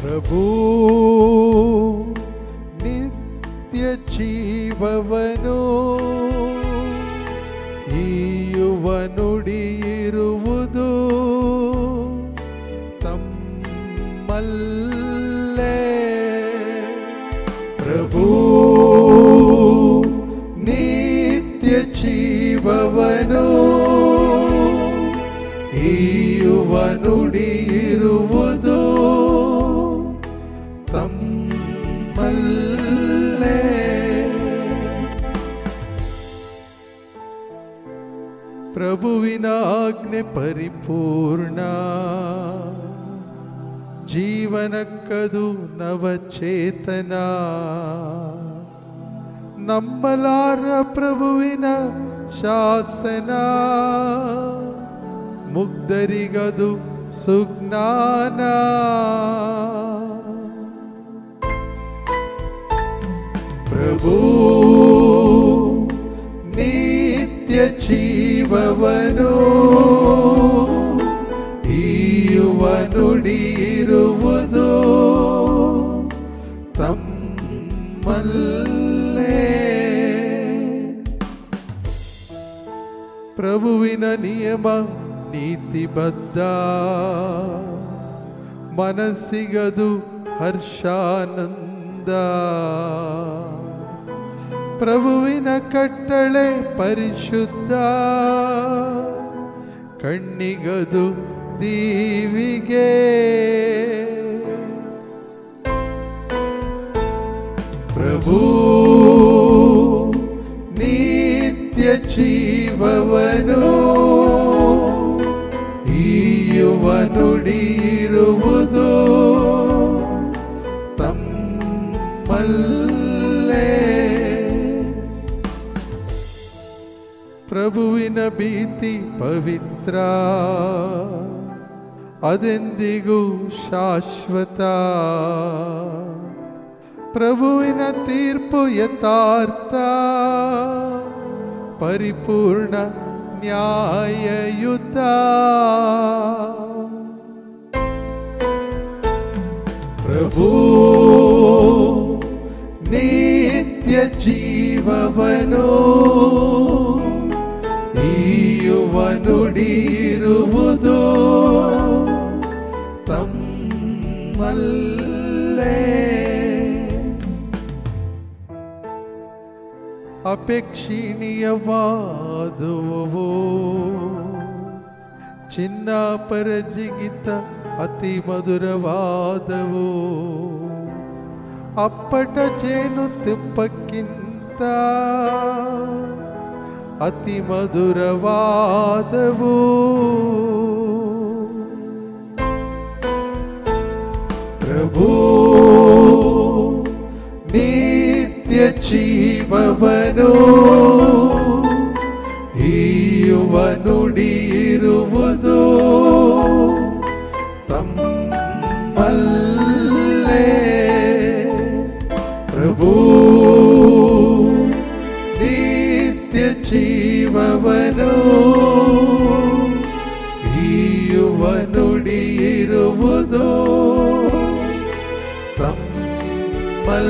ಪ್ರಭು ನಿತ್ಯ ಜೀವವನು ಈ ಯುವ ನುಡಿಯಿರುವುದು ತಮ್ಮಲ್ಲೇ. ಪ್ರಭು ನಿತ್ಯ ಜೀವವನು ಈ ಯುವ ನುಡಿಯಿರುವುದು ತಮ್ಮಲ್ಲೇ. ಪ್ರಭುವಿನ ಆಜ್ಞೆ ಪರಿಪೂರ್ಣ, ಜೀವನಕ್ಕದು ನವಚೇತನ. ನಂಬಲಾರ ಪ್ರಭುವಿನ ಶಾಸನ, ಮುಗ್ಧರಿಗದು ಸುಜ್ಞಾನ. ಪ್ರಭು ನಿತ್ಯ ಜೀವವನು ಈ ಯುವ ನುಡಿಯಿರುವುದು ತಮ್ಮಲ್ಲೇ. ಪ್ರಭುವಿನ ನಿಯಮ ನೀತಿಬದ್ಧ, ಮನಸ್ಸಿಗದು ಹರ್ಷಾನಂದ. ಪ್ರಭುವಿನ ಕಟ್ಟಳೆ ಪರಿಶುದ್ಧ, ಕಣ್ಣಿಗದು ದೀವಿಗೆ. ಪ್ರಭು ನಿತ್ಯ ಜೀವವನು ಈ ಯುವ ನುಡಿಯಿರುವುದು ತಮ್ಮಲ್ಲೇ. ಪ್ರಭುವಿನ ಭೀತಿ ಪವಿತ್ರ, ಅದೆಂದಿಗೂ ಶಾಶ್ವತ. ಪ್ರಭುವಿನ ತೀರ್ಪು ಯಥಾರ್ಥ, ಪರಿಪೂರ್ಣ ನ್ಯಾಯಯುತ. ಪ್ರಭು ನಿತ್ಯ ಜೀವವನು ಈ ಯುವ ನುಡಿಯಿರುವುದು ತಮ್ಮಲ್ಲೇ. ಅಪೇಕ್ಷಣೀಯವಾದುವು ಚಿನ್ನ ಪರಜಿಗಿತ ಅತಿ ಮಧುರವಾದವು. ಅಪ್ಪಟ ಜೇನು ತುಪ್ಪಕ್ಕಿಂತ ಅತಿ ಮಧುರವಾದವು. ಪ್ರಭು ನಿತ್ಯ ಜೀವವನು ಈ ಯುವ ನುಡಿಯಿರುವುದು ತಮ್ಮಲ್ಲೇ. ಪ್ರಭು ನಿತ್ಯ ಜೀವವನು ಈ ಯುವ ನುಡಿಯಿರುವುದು ತಮ್ಮಲ್ಲೇ.